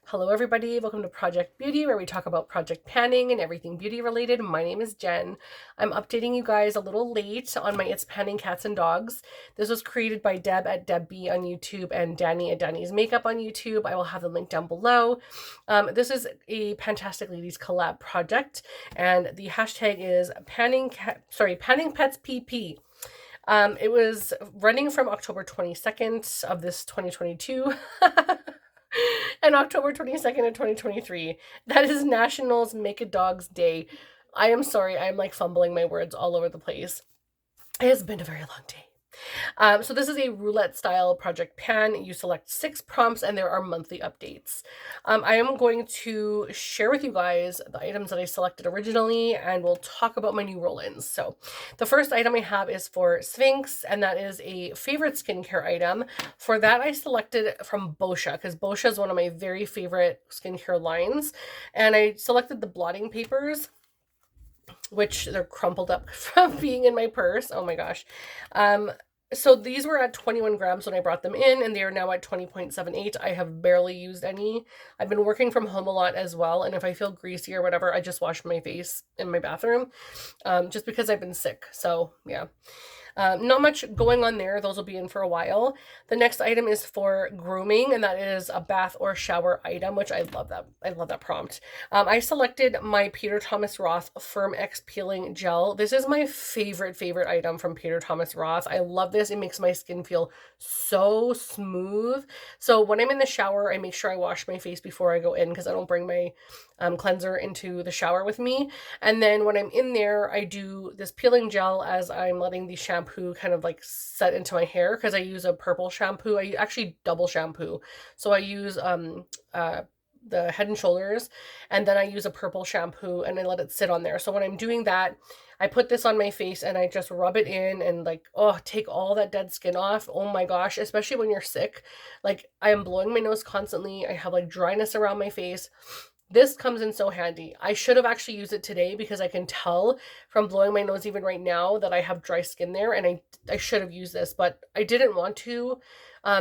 Hello everybody, welcome to Project Beauty, where we talk about project panning and everything beauty related. My name is Jen. I'm updating you guys a little late on my It's Panning Cats and Dogs. This was created by Deb at Deb B on YouTube and Danny at Danny's Makeup on YouTube. I will have the link down below. This is a Fantastic Ladies collab project, and the hashtag is Panning Pets PP. It was running from October 22nd of this 2022 and October 22nd of 2023. That is National's Make a Dog's Day. I am sorry, I'm like fumbling my words all over the place. It has been a very long day. So this is a roulette style project pan. You select 6 prompts and there are monthly updates. I am going to share with you guys the items that I selected originally, and we'll talk about my new roll-ins. So the first item I have is for Sphinx, and that is a favorite skincare item. For that, I selected from Boscia, because Boscia is one of my very favorite skincare lines. And I selected the blotting papers, which they're crumpled up from being in my purse. Oh my gosh. So these were at 21 grams when I brought them in, and they are now at 20.78. I have barely used any. I've been working from home a lot as well, and if I feel greasy or whatever, I just wash my face in my bathroom, just because I've been sick. So yeah. Not much going on there. Those will be in for a while. The next item is for grooming, and that is a bath or shower item, which I love that. I love that prompt. I selected my Peter Thomas Roth Firm X Peeling Gel. This is my favorite item from Peter Thomas Roth. I love this. It makes my skin feel so smooth. So when I'm in the shower, I make sure I wash my face before I go in, because I don't bring my cleanser into the shower with me. And then when I'm in there, I do this peeling gel as I'm letting the shampoo kind of like set into my hair, because I use a purple shampoo. I actually double shampoo. So I use the Head and Shoulders, and then I use a purple shampoo and I let it sit on there. So when I'm doing that, I put this on my face and I just rub it in and like, oh, take all that dead skin off. Oh my gosh, especially when you're sick. Like, I am blowing my nose constantly. I have like dryness around my face. This comes in so handy. I should have actually used it today, because I can tell from blowing my nose even right now that I have dry skin there, and I should have used this, but I didn't want to,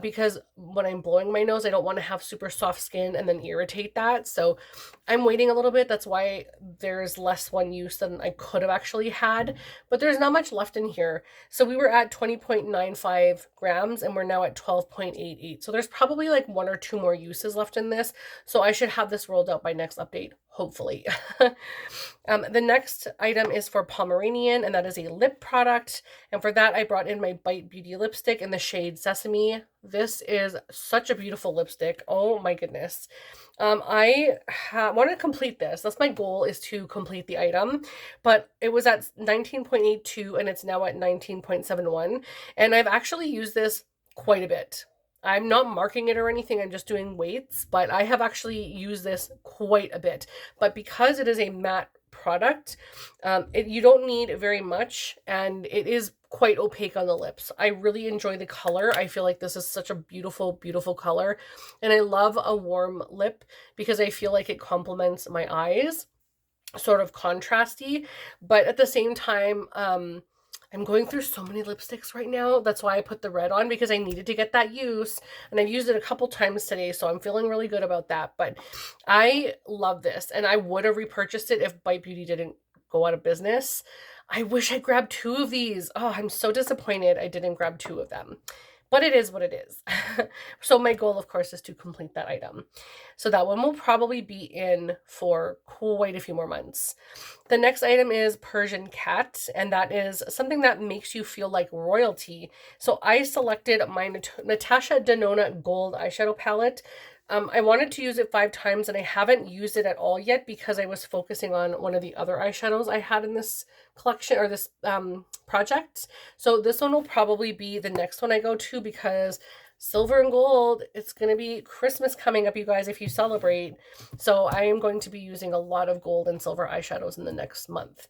because when I'm blowing my nose, I don't want to have super soft skin and then irritate that. So I'm waiting a little bit. That's why there's less one use than I could have actually had, but there's not much left in here. So we were at 20.95 grams and we're now at 12.88. So there's probably like 1 or 2 more uses left in this. So I should have this rolled out by next update, hopefully. The next item is for Pomeranian, and that is a lip product. And for that, I brought in my Bite Beauty lipstick in the shade Sesame. This is such a beautiful lipstick. Oh my goodness. I want to complete this. That's my goal, is to complete the item, but it was at 19.82 and it's now at 19.71. And I've actually used this quite a bit. I'm not marking it or anything, I'm just doing weights, but I have actually used this quite a bit. But because it is a matte product, you don't need very much, and it is quite opaque on the lips. I really enjoy the color. I feel like this is such a beautiful, beautiful color, and I love a warm lip because I feel like it complements my eyes, sort of contrasty, but at the same time, I'm going through so many lipsticks right now. That's why I put the red on, because I needed to get that use, and I've used it a couple times today, so I'm feeling really good about that. But I love this, and I would have repurchased it if Bite Beauty didn't go out of business. I wish I grabbed 2 of these. Oh, I'm so disappointed I didn't grab 2 of them. But it is what it is. So my goal, of course, is to complete that item. So that one will probably be in for quite a few more months. The next item is Persian Cat, and that is something that makes you feel like royalty. So I selected my Natasha Denona Gold eyeshadow palette. I wanted to use it 5 times, and I haven't used it at all yet because I was focusing on one of the other eyeshadows I had in this collection, or this project. So this one will probably be the next one I go to, because silver and gold, it's going to be Christmas coming up, you guys, if you celebrate. So I am going to be using a lot of gold and silver eyeshadows in the next month.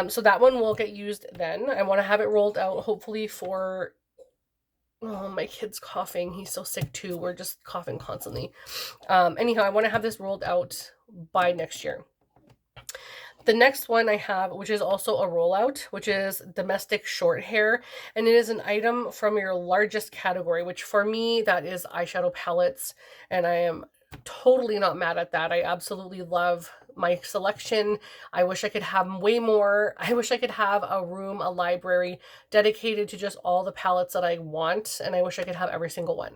So that one will get used then. I want to have it rolled out hopefully for... Oh, my kid's coughing. He's so sick too. We're just coughing constantly. Anyhow, I want to have this rolled out by next year. The next one I have, which is also a rollout, which is Domestic Short Hair, and it is an item from your largest category, which for me, that is eyeshadow palettes, and I am totally not mad at that. I absolutely love my selection. I wish I could have way more. I wish I could have a room, a library dedicated to just all the palettes that I want, and I wish I could have every single one.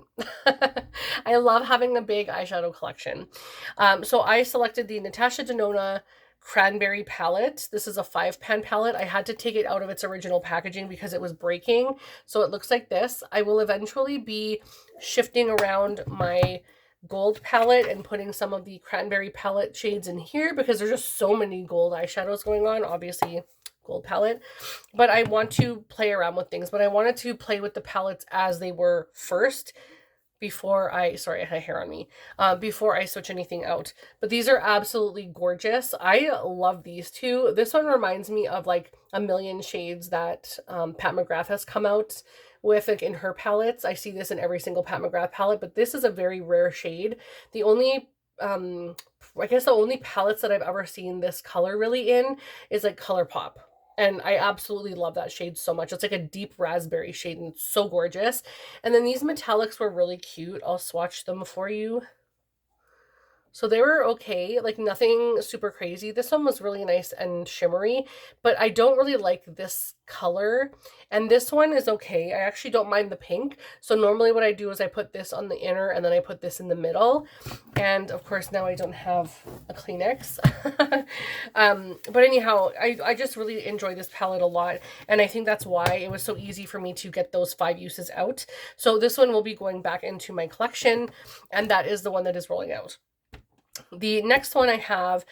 I love having a big eyeshadow collection. So I selected the Natasha Denona Cranberry palette. This is a 5-pan palette. I had to take it out of its original packaging because it was breaking. So it looks like this. I will eventually be shifting around my gold palette and putting some of the cranberry palette shades in here because there's just so many gold eyeshadows going on. Obviously, gold palette. But I want to play around with things. But I wanted to play with the palettes as they were first before sorry, I had hair on me, before I switch anything out. But these are absolutely gorgeous. I love these two. This one reminds me of like a million shades that Pat McGrath has come out with, like in her palettes. I see this in every single Pat McGrath palette, but this is a very rare shade. The only I guess the only palettes that I've ever seen this color really in is like ColourPop. And I absolutely love that shade so much. It's like a deep raspberry shade and it's so gorgeous. And then these metallics were really cute. I'll swatch them for you. So they were okay, like nothing super crazy. This one was really nice and shimmery, but I don't really like this color. And this one is okay. I actually don't mind the pink. So normally what I do is I put this on the inner and then I put this in the middle. And of course now I don't have a Kleenex. But anyhow, I just really enjoy this palette a lot. And I think that's why it was so easy for me to get those 5 uses out. So this one will be going back into my collection, and that is the one that is rolling out. The next one I have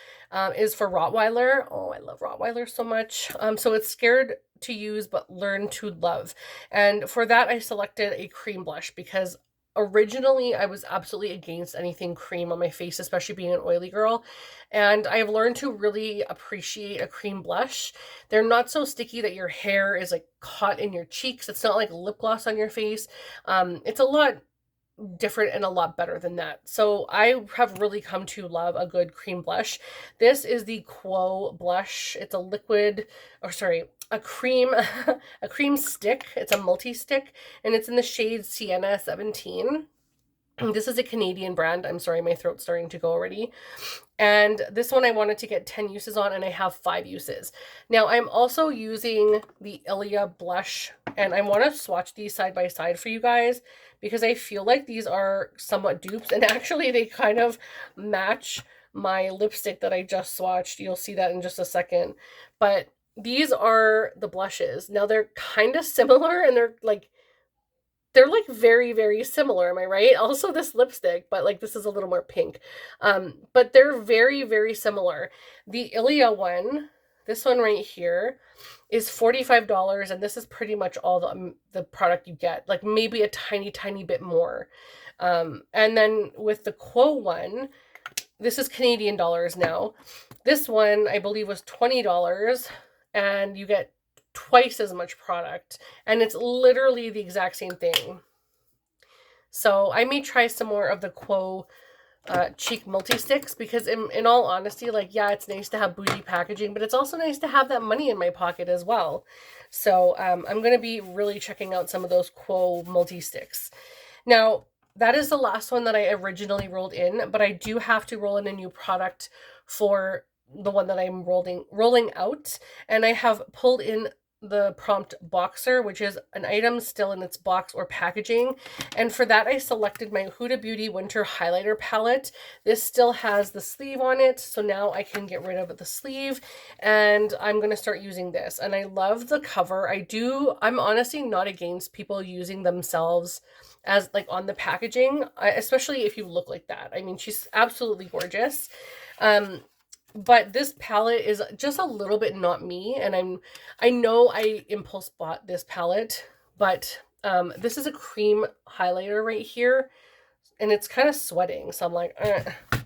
is for Rottweiler. Oh, I love Rottweiler so much. So it's Scared to Use but Learn to Love. And for that, I selected a cream blush because originally I was absolutely against anything cream on my face, especially being an oily girl. And I've learned to really appreciate a cream blush. They're not so sticky that your hair is like caught in your cheeks. It's not like lip gloss on your face. It's a lot different and a lot better than that. So I have really come to love a good cream blush. This is the Quo blush. It's a liquid, or sorry, a cream, a cream stick. It's a multi-stick, and it's in the shade Sienna 17. This is a Canadian brand. I'm sorry, my throat's starting to go already. And this one I wanted to get 10 uses on, and I have 5 uses. Now I'm also using the Ilia blush, and I want to swatch these side by side for you guys because I feel like these are somewhat dupes, and actually they kind of match my lipstick that I just swatched. You'll see that in just a second. But these are the blushes. Now they're kind of similar, and they're like very, very similar. Am I right? Also this lipstick, but like this is a little more pink. But they're very, very similar. The Ilia one, this one right here, is $45, and this is pretty much all the product you get. Like maybe a tiny, tiny bit more. And then with the Quo one, this is Canadian dollars now. This one I believe was $20, and you get twice as much product, and it's literally the exact same thing. So I may try some more of the Quo cheek multi-sticks because in all honesty, like, yeah, it's nice to have bougie packaging, but it's also nice to have that money in my pocket as well. So I'm going to be really checking out some of those Quo multi-sticks. Now, that is the last one that I originally rolled in, but I do have to roll in a new product for the one that I'm rolling out, and I have pulled in the Prompt Boxer, which is an item still in its box or packaging. And for that, I selected my Huda Beauty Winter Highlighter Palette. This still has the sleeve on it, so now I can get rid of the sleeve, and I'm going to start using this. And I love the cover. I'm honestly not against people using themselves as like on the packaging, especially if you look like that. I mean, she's absolutely gorgeous. But this palette is just a little bit not me, and I know I impulse bought this palette, but this is a cream highlighter right here, and it's kind of sweating, so I'm like,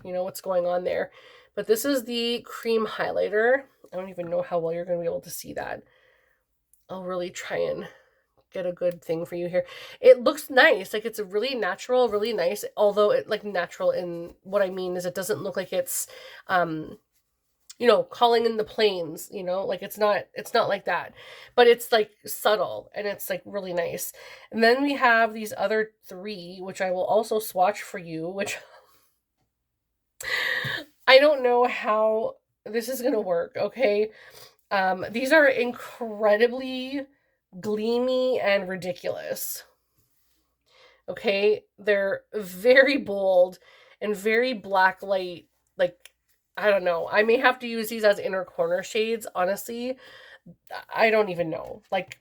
you know what's going on there. But this is the cream highlighter. I don't even know how well you're going to be able to see that. I'll really try and get a good thing for you here. It looks nice, like it's a really natural, really nice, although it like natural in what I mean is it doesn't look like it's you know, calling in the planes, you know, like it's not like that, but it's like subtle and it's like really nice. And then we have these other 3, which I will also swatch for you, which I don't know how this is going to work, okay? These are incredibly gleamy and ridiculous. Okay? They're very bold and very black light. Like, I don't know. I may have to use these as inner corner shades, honestly. I don't even know. Like,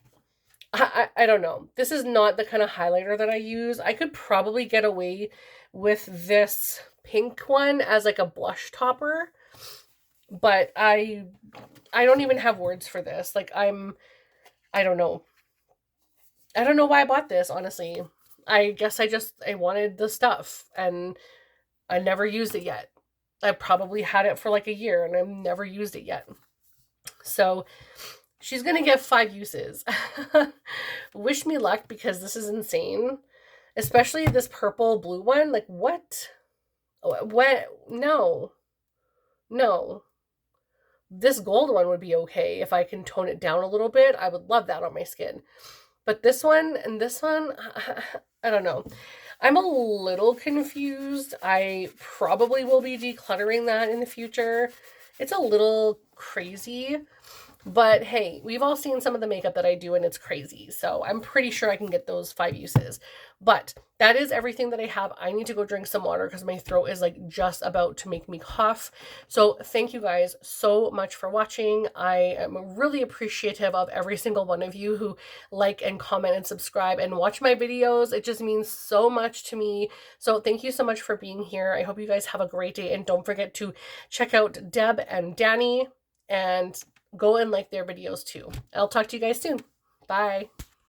I don't know. This is not the kind of highlighter that I use. I could probably get away with this pink one as like a blush topper, but I don't even have words for this. Like, I don't know. I don't know why I bought this, honestly. I guess I wanted the stuff and I never used it yet. I probably had it for like a year and I've never used it yet. So she's gonna get 5 uses. Wish me luck because this is insane. Especially this purple blue one. Like, what? What? No. No. This gold one would be okay if I can tone it down a little bit. I would love that on my skin. But this one and this one, I don't know. I'm a little confused. I probably will be decluttering that in the future. It's a little crazy. But hey, we've all seen some of the makeup that I do and it's crazy. So I'm pretty sure I can get those 5 uses. But that is everything that I have. I need to go drink some water because my throat is like just about to make me cough. So thank you guys so much for watching. I am really appreciative of every single one of you who like and comment and subscribe and watch my videos. It just means so much to me. So thank you so much for being here. I hope you guys have a great day and don't forget to check out Deb and Danny and go and like their videos too. I'll talk to you guys soon. Bye.